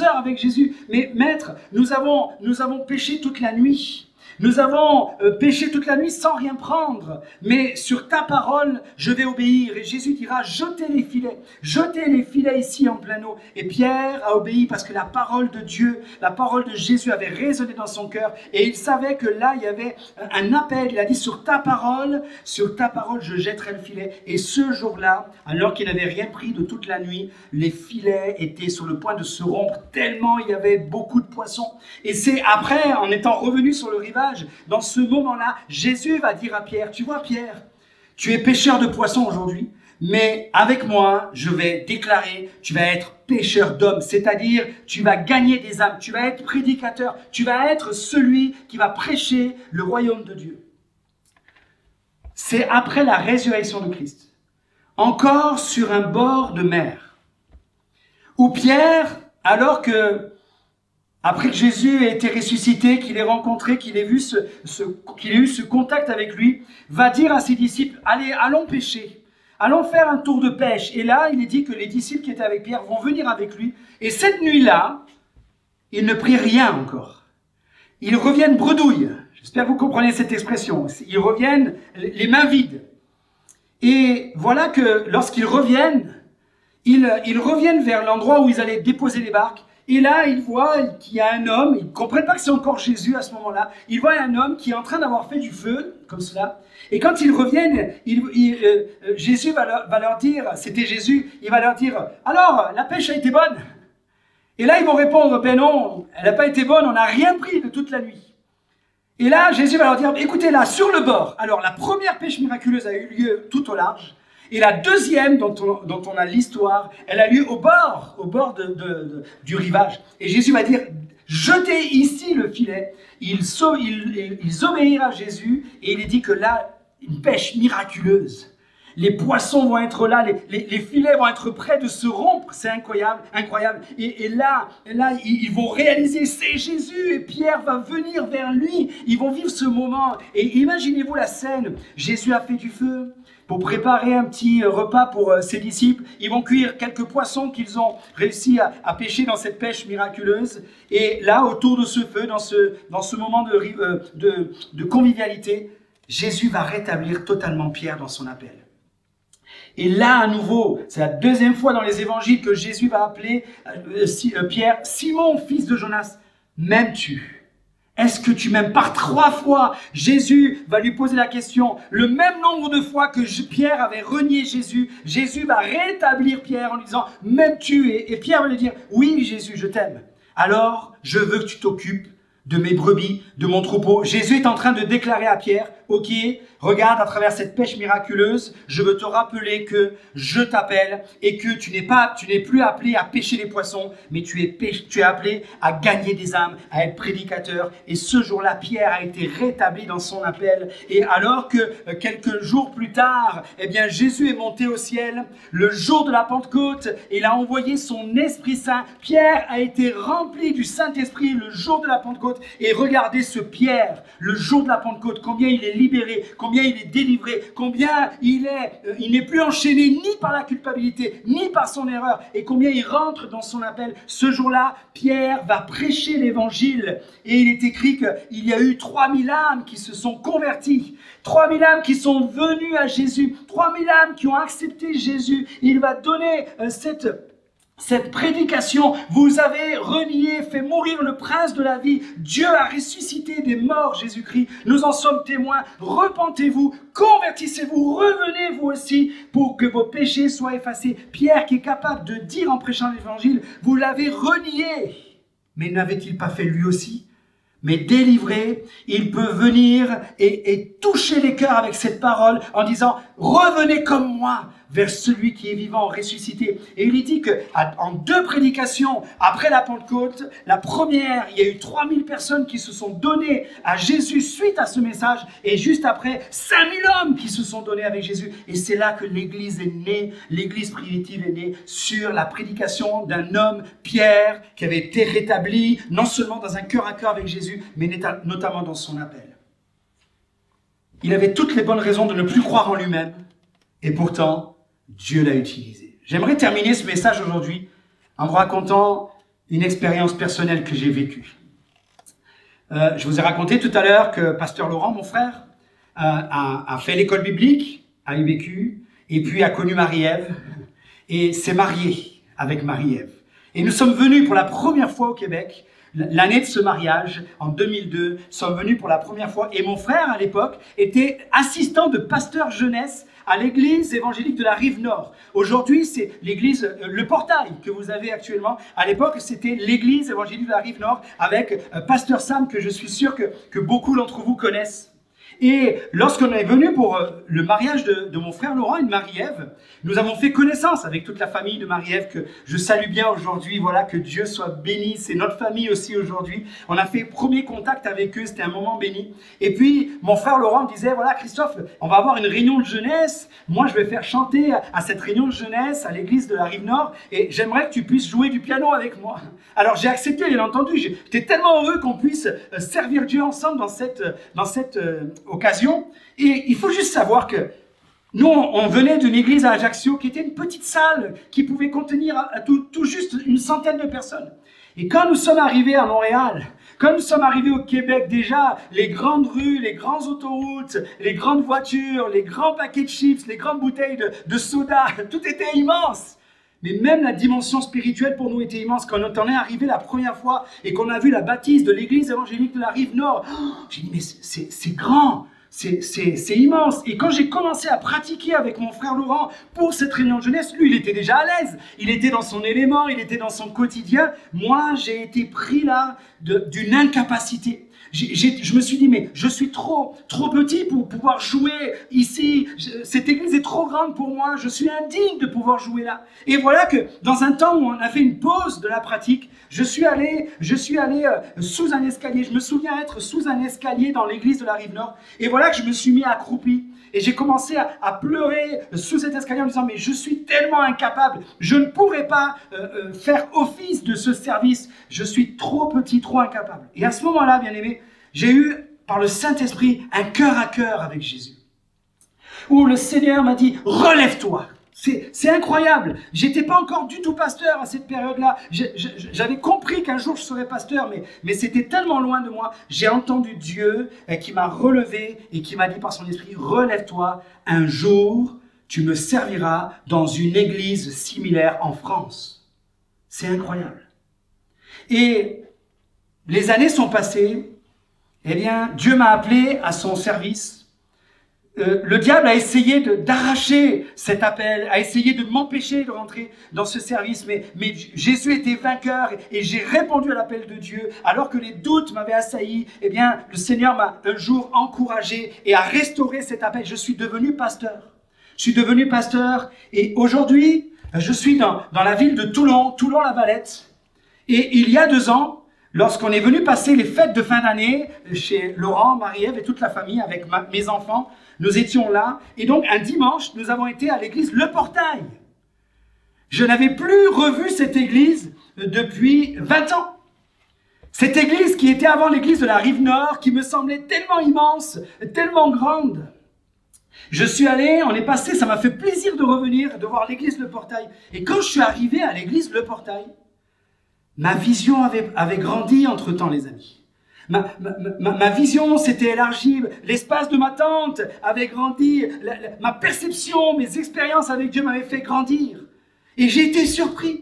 B: heures avec Jésus, mais maître, nous avons pêché toute la nuit. Nous avons pêché toute la nuit sans rien prendre, mais sur ta parole, je vais obéir. Et Jésus dira, jetez les filets ici en pleine eau. Et Pierre a obéi parce que la parole de Dieu, la parole de Jésus avait résonné dans son cœur. Et il savait que là, il y avait un appel. Il a dit, sur ta parole, je jetterai le filet. Et ce jour-là, alors qu'il n'avait rien pris de toute la nuit, les filets étaient sur le point de se rompre tellement il y avait beaucoup de poissons. Et c'est après, en étant revenu sur le rivage, dans ce moment-là, Jésus va dire à Pierre, tu vois Pierre, tu es pêcheur de poissons aujourd'hui, mais avec moi, je vais déclarer, tu vas être pêcheur d'hommes, c'est-à-dire tu vas gagner des âmes, tu vas être prédicateur, tu vas être celui qui va prêcher le royaume de Dieu. C'est après la résurrection de Christ, encore sur un bord de mer, où Pierre, alors que après que Jésus ait été ressuscité, qu'il ait rencontré, qu'il ait eu ce contact avec lui, va dire à ses disciples, allez, allons pêcher, allons faire un tour de pêche. Et là, il est dit que les disciples qui étaient avec Pierre vont venir avec lui. Et cette nuit-là, ils ne prient rien encore. Ils reviennent bredouilles. J'espère que vous comprenez cette expression. Ils reviennent les mains vides. Et voilà que lorsqu'ils reviennent, ils reviennent vers l'endroit où ils allaient déposer les barques. Et là, ils voient qu'il y a un homme, ils ne comprennent pas que c'est encore Jésus à ce moment-là, ils voient un homme qui est en train d'avoir fait du feu, comme cela, et quand ils reviennent, Jésus va leur dire, c'était Jésus, il va leur dire, alors, la pêche a été bonne? Et là, ils vont répondre, ben non, elle n'a pas été bonne, on n'a rien pris de toute la nuit. Et là, Jésus va leur dire, écoutez, là, sur le bord, alors la première pêche miraculeuse a eu lieu tout au large, et la deuxième, dont on a l'histoire, elle a lieu au bord du rivage. Et Jésus va dire, jetez ici le filet. Ils obéirent à Jésus et il est dit que là, une pêche miraculeuse. Les poissons vont être là, les filets vont être prêts de se rompre. C'est incroyable, incroyable. Et là, ils vont réaliser, c'est Jésus. Et Pierre va venir vers lui. Ils vont vivre ce moment. Et imaginez-vous la scène. Jésus a fait du feu pour préparer un petit repas pour ses disciples. Ils vont cuire quelques poissons qu'ils ont réussi à pêcher dans cette pêche miraculeuse. Et là, autour de ce feu, dans ce moment de convivialité, Jésus va rétablir totalement Pierre dans son appel. Et là, à nouveau, c'est la deuxième fois dans les évangiles que Jésus va appeler Pierre, Simon, fils de Jonas, m'aimes-tu ? Est-ce que tu m'aimes? Par 3 fois, Jésus va lui poser la question. Le même nombre de fois que Pierre avait renié Jésus, Jésus va rétablir Pierre en lui disant, m'aimes-tu? Et Pierre va lui dire, oui Jésus, je t'aime. Alors, je veux que tu t'occupes de mes brebis, de mon troupeau. Jésus est en train de déclarer à Pierre, ok, regarde à travers cette pêche miraculeuse, je veux te rappeler que je t'appelle et que tu n'es plus appelé à pêcher les poissons, mais tu es appelé à gagner des âmes, à être prédicateur. Et ce jour-là, Pierre a été rétabli dans son appel. Et alors que quelques jours plus tard, eh bien, Jésus est monté au ciel, le jour de la Pentecôte, et il a envoyé son Esprit Saint. Pierre a été rempli du Saint-Esprit le jour de la Pentecôte. Et regardez ce Pierre, le jour de la Pentecôte, combien il est libéré, combien il est délivré, combien il n'est plus enchaîné ni par la culpabilité, ni par son erreur, et combien il rentre dans son appel. Ce jour-là, Pierre va prêcher l'évangile, et il est écrit qu'il y a eu 3000 âmes qui se sont converties, 3000 âmes qui sont venues à Jésus, 3000 âmes qui ont accepté Jésus. Il va donner cette prédication. Vous avez renié, fait mourir le prince de la vie. Dieu a ressuscité des morts, Jésus-Christ. Nous en sommes témoins. Repentez-vous, convertissez-vous, revenez vous aussi pour que vos péchés soient effacés. Pierre qui est capable de dire en prêchant l'évangile, vous l'avez renié. Mais n'avait-il pas fait lui aussi ? Mais délivré, il peut venir et toucher les cœurs avec cette parole en disant « Revenez comme moi vers celui qui est vivant, ressuscité ». Et il est dit qu'en 2 prédications après la Pentecôte, la première, il y a eu 3000 personnes qui se sont données à Jésus suite à ce message, et juste après, 5000 hommes qui se sont donnés avec Jésus. Et c'est là que l'Église est née, l'Église primitive est née sur la prédication d'un homme, Pierre, qui avait été rétabli non seulement dans un cœur à cœur avec Jésus, mais notamment dans son appel. Il avait toutes les bonnes raisons de ne plus croire en lui-même, et pourtant, Dieu l'a utilisé. J'aimerais terminer ce message aujourd'hui en vous racontant une expérience personnelle que j'ai vécue. Je vous ai raconté tout à l'heure que Pasteur Laurent, mon frère, a fait l'école biblique à l'IBQ, et puis a connu Marie-Ève, et s'est marié avec Marie-Ève. Et nous sommes venus pour la première fois au Québec. L'année de ce mariage, en 2002, nous sommes venus pour la première fois. Et mon frère, à l'époque, était assistant de pasteur jeunesse à l'église évangélique de la Rive-Nord. Aujourd'hui, c'est l'église Le Portail que vous avez actuellement. À l'époque, c'était l'église évangélique de la Rive-Nord avec pasteur Sam, que je suis sûr que beaucoup d'entre vous connaissent. Et lorsqu'on est venu pour le mariage de mon frère Laurent et de Marie-Ève, nous avons fait connaissance avec toute la famille de Marie-Ève que je salue bien aujourd'hui. Voilà, que Dieu soit béni. C'est notre famille aussi aujourd'hui. On a fait premier contact avec eux. C'était un moment béni. Et puis, mon frère Laurent me disait, voilà Christophe, on va avoir une réunion de jeunesse. Moi, je vais faire chanter à cette réunion de jeunesse à l'église de la Rive-Nord. Et j'aimerais que tu puisses jouer du piano avec moi. Alors, j'ai accepté, bien entendu. J'étais tellement heureux qu'on puisse servir Dieu ensemble dans cette occasion. Et il faut juste savoir que nous, on venait d'une église à Ajaccio qui était une petite salle qui pouvait contenir tout juste une centaine de personnes. Et quand nous sommes arrivés à Montréal, quand nous sommes arrivés au Québec, déjà, les grandes rues, les grandes autoroutes, les grandes voitures, les grands paquets de chips, les grandes bouteilles de soda, tout était immense. Mais même la dimension spirituelle pour nous était immense. Quand on est arrivé la première fois et qu'on a vu la bâtisse de l'église évangélique de la Rive-Nord, j'ai dit, mais c'est grand. C'est immense. Et quand j'ai commencé à pratiquer avec mon frère Laurent pour cette réunion de jeunesse, lui, il était déjà à l'aise. Il était dans son élément, il était dans son quotidien. Moi, j'ai été pris là d'une incapacité. Je me suis dit, mais je suis trop petit pour pouvoir jouer ici. Cette église est trop grande pour moi. Je suis indigne de pouvoir jouer là. Et voilà que dans un temps où on a fait une pause de la pratique, je suis allé sous un escalier. Je me souviens être sous un escalier dans l'église de la Rive-Nord. Et voilà que je me suis mis accroupi. Et j'ai commencé à pleurer sous cet escalier en me disant, mais je suis tellement incapable. Je ne pourrais pas faire office de ce service. Je suis trop petit, trop incapable. Et à ce moment-là, bien aimé, j'ai eu, par le Saint-Esprit, un cœur à cœur avec Jésus. Où le Seigneur m'a dit, relève-toi. C'est incroyable. J'étais pas encore du tout pasteur à cette période-là. J'avais compris qu'un jour je serais pasteur, mais c'était tellement loin de moi. J'ai entendu Dieu qui m'a relevé et qui m'a dit par son esprit, relève-toi, un jour tu me serviras dans une église similaire en France. C'est incroyable. Et les années sont passées. Eh bien, Dieu m'a appelé à son service. Le diable a essayé d'arracher cet appel, a essayé de m'empêcher de rentrer dans ce service, mais Jésus était vainqueur et j'ai répondu à l'appel de Dieu. Alors que les doutes m'avaient assailli, eh bien, le Seigneur m'a un jour encouragé et a restauré cet appel. Je suis devenu pasteur. Je suis devenu pasteur et aujourd'hui, je suis dans la ville de Toulon, Toulon-la-Valette. Et il y a 2 ans, lorsqu'on est venu passer les fêtes de fin d'année chez Laurent, Marie-Ève et toute la famille avec mes enfants, nous étions là. Et donc, un dimanche, nous avons été à l'église Le Portail. Je n'avais plus revu cette église depuis 20 ans. Cette église qui était avant l'église de la Rive-Nord, qui me semblait tellement immense, tellement grande. Je suis allé, on est passé, ça m'a fait plaisir de revenir, de voir l'église Le Portail. Et quand je suis arrivé à l'église Le Portail, ma vision avait grandi entre-temps, les amis. Ma vision s'était élargie, l'espace de ma tente avait grandi, ma perception, mes expériences avec Dieu m'avaient fait grandir. Et j'ai été surpris.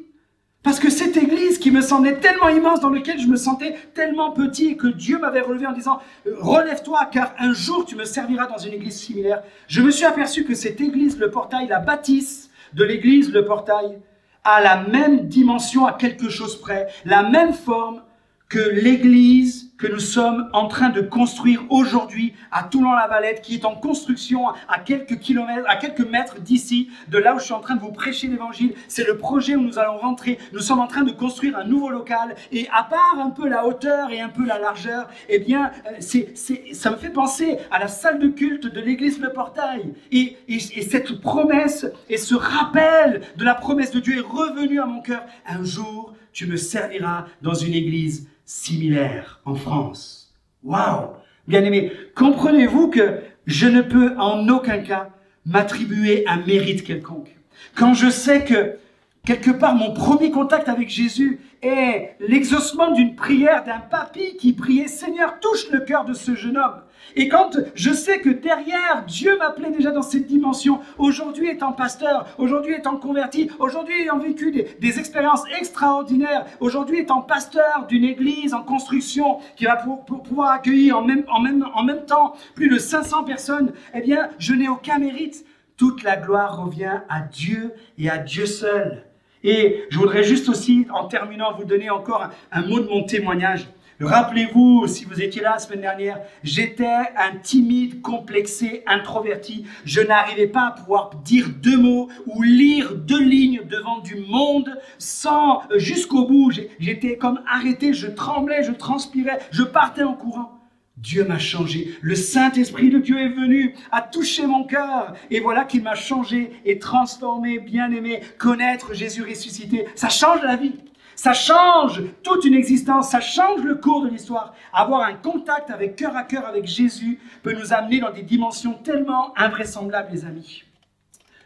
B: Parce que cette église qui me semblait tellement immense, dans laquelle je me sentais tellement petit et que Dieu m'avait relevé en disant « Relève-toi car un jour tu me serviras dans une église similaire », je me suis aperçu que cette église, Le Portail, la bâtisse de l'église Le Portail, a la même dimension à quelque chose près, la même forme que l'église que nous sommes en train de construire aujourd'hui à Toulon-la-Valette, qui est en construction à quelques kilomètres, à quelques mètres d'ici, de là où je suis en train de vous prêcher l'évangile. C'est le projet où nous allons rentrer. Nous sommes en train de construire un nouveau local. Et à part un peu la hauteur et un peu la largeur, eh bien, ça me fait penser à la salle de culte de l'église Le Portail. Et cette promesse et ce rappel de la promesse de Dieu est revenu à mon cœur. Un jour, tu me serviras dans une église similaire en France. Waouh! Bien-aimés, comprenez-vous que je ne peux en aucun cas m'attribuer un mérite quelconque. Quand je sais que quelque part mon premier contact avec Jésus est l'exaucement d'une prière d'un papy qui priait « Seigneur, touche le cœur de ce jeune homme ». Et quand je sais que derrière, Dieu m'appelait déjà dans cette dimension, aujourd'hui étant pasteur, aujourd'hui étant converti, aujourd'hui ayant vécu des expériences extraordinaires, aujourd'hui étant pasteur d'une église en construction qui va pouvoir accueillir en même temps plus de 500 personnes, eh bien, je n'ai aucun mérite. Toute la gloire revient à Dieu et à Dieu seul. Et je voudrais juste aussi, en terminant, vous donner encore un mot de mon témoignage. Rappelez-vous, si vous étiez là la semaine dernière, j'étais un timide, complexé, introverti. Je n'arrivais pas à pouvoir dire 2 mots ou lire 2 lignes devant du monde sans jusqu'au bout. J'étais comme arrêté, je tremblais, je transpirais, je partais en courant. Dieu m'a changé. Le Saint-Esprit de Dieu est venu, a touché mon cœur. Et voilà qu'il m'a changé et transformé, bien-aimé. Connaître Jésus ressuscité, ça change la vie. Ça change toute une existence, ça change le cours de l'histoire. Avoir un contact avec cœur à cœur avec Jésus peut nous amener dans des dimensions tellement invraisemblables, les amis.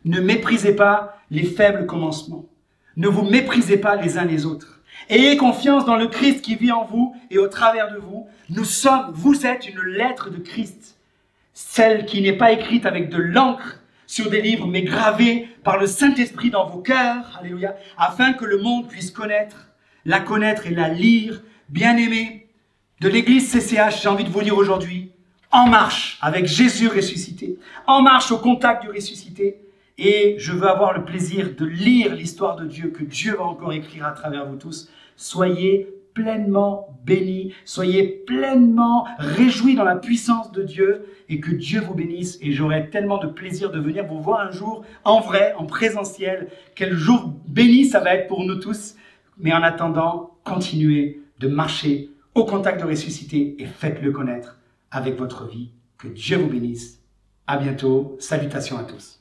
B: Ne méprisez pas les faibles commencements. Ne vous méprisez pas les uns les autres. Ayez confiance dans le Christ qui vit en vous et au travers de vous. Vous êtes une lettre de Christ. Celle qui n'est pas écrite avec de l'encre sur des livres, mais gravée par le Saint-Esprit dans vos cœurs, alléluia, afin que le monde puisse la connaître et la lire. Bien-aimés de l'église CCH, j'ai envie de vous dire aujourd'hui, en marche avec Jésus ressuscité, en marche au contact du ressuscité, et je veux avoir le plaisir de lire l'histoire de Dieu, que Dieu va encore écrire à travers vous tous. Soyez pleinement bénis, soyez pleinement réjouis dans la puissance de Dieu, et que Dieu vous bénisse. Et j'aurai tellement de plaisir de venir vous voir un jour en vrai, en présentiel. Quel jour béni ça va être pour nous tous. Mais en attendant, continuez de marcher au contact de ressuscité et faites-le connaître avec votre vie. Que Dieu vous bénisse. À bientôt. Salutations à tous.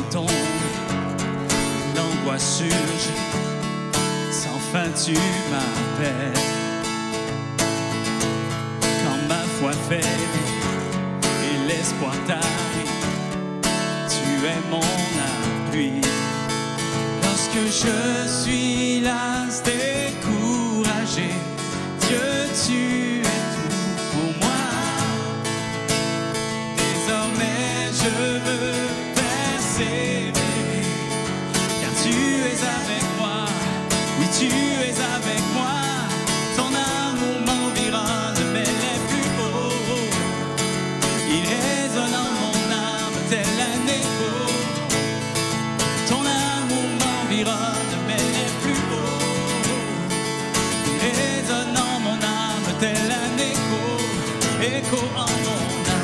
C: Tombe, l'angoisse surgit, sans fin tu m'appelles. Quand ma foi faiblit et l'espoir tarit, tu es mon appui. Lorsque je suis las, découragé, Dieu, tu es tout pour moi. Désormais je veux persévérer, car tu es avec moi, oui tu es avec moi. Ton amour m'environne, mais les plus hauts, il résonne en mon âme tel un écho. Ton amour m'environne, mais les plus hauts, il résonne en mon âme tel un écho, écho en mon âme.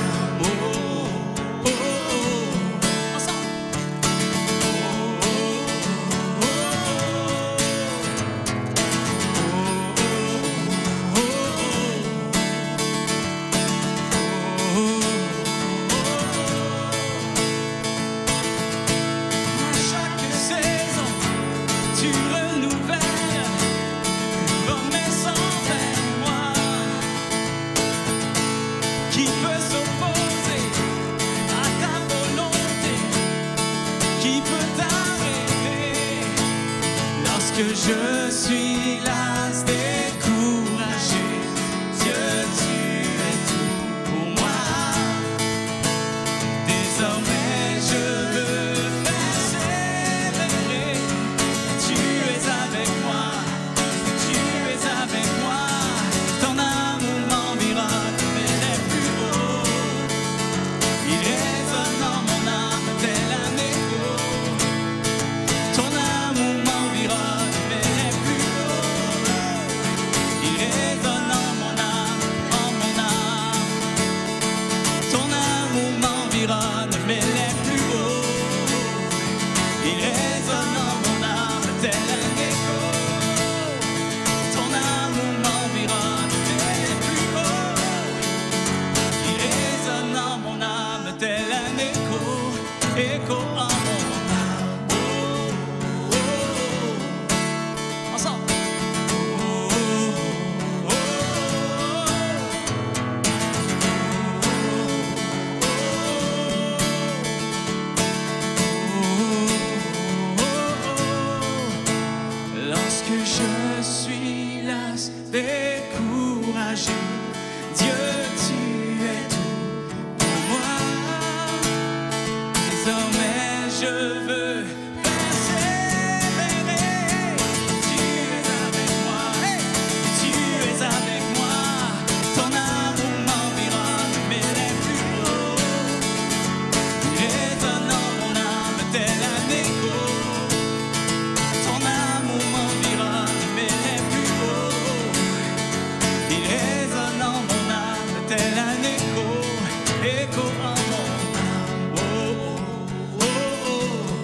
C: Lorsque je suis las, découragé, Dieu, tu es tout pour moi. Désormais, je veux persévérer. Tu es avec moi, tu es avec moi. Ton amour m'environne, mais les plus hauts. Il résonne en mon âme, tel un écho. Ton amour m'environne, mais les plus hauts. Il résonne en mon âme, en mon âme. Ton amour m'environne, mais les plus hauts. Il résonne en mon âme, tel un écho. Ton amour m'environne, mais les plus hauts. Il résonne en mon âme, tel un écho, écho en mon âme. Oh, oh, oh. Ensemble. Oh, oh, oh. Lorsque je suis las, découragé, Dieu, tu es tout pour moi. Désormais, je veux persévérer. Tu es avec moi, tu es avec moi. Ton amour m'environne, mais les plus hauts. Il résonne en mon âme, tel un écho. Ton amour m'environne, mais les plus hauts. Il résonne en mon âme, tel un écho, écho en mon âme. Oh, oh, oh, oh. Oh,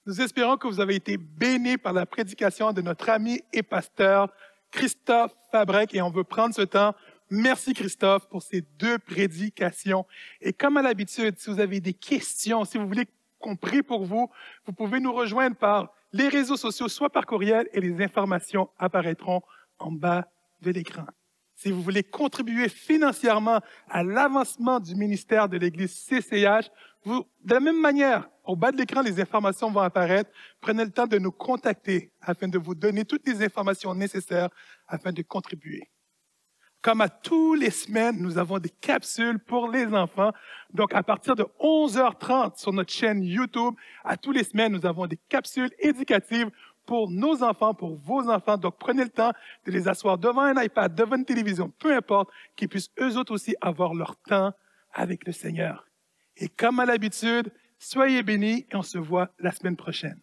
A: Nous espérons que vous avez été bénis par la prédication de notre ami et pasteur Christophe Fabrec et on veut prendre ce temps. Merci Christophe pour ces 2 prédications. Et comme à l'habitude, si vous avez des questions, si vous voulez qu'on prie pour vous, vous pouvez nous rejoindre par les réseaux sociaux, soit par courriel et les informations apparaîtront en bas de l'écran. Si vous voulez contribuer financièrement à l'avancement du ministère de l'Église CCH, de la même manière, au bas de l'écran, les informations vont apparaître. Prenez le temps de nous contacter afin de vous donner toutes les informations nécessaires afin de contribuer. Comme à tous les semaines, nous avons des capsules pour les enfants. Donc, à partir de 11h30 sur notre chaîne YouTube, à tous les semaines, nous avons des capsules éducatives pour nos enfants, pour vos enfants. Donc, prenez le temps de les asseoir devant un iPad, devant une télévision, peu importe, qu'ils puissent eux autres aussi avoir leur temps avec le Seigneur. Et comme à l'habitude, soyez bénis et on se voit la semaine prochaine.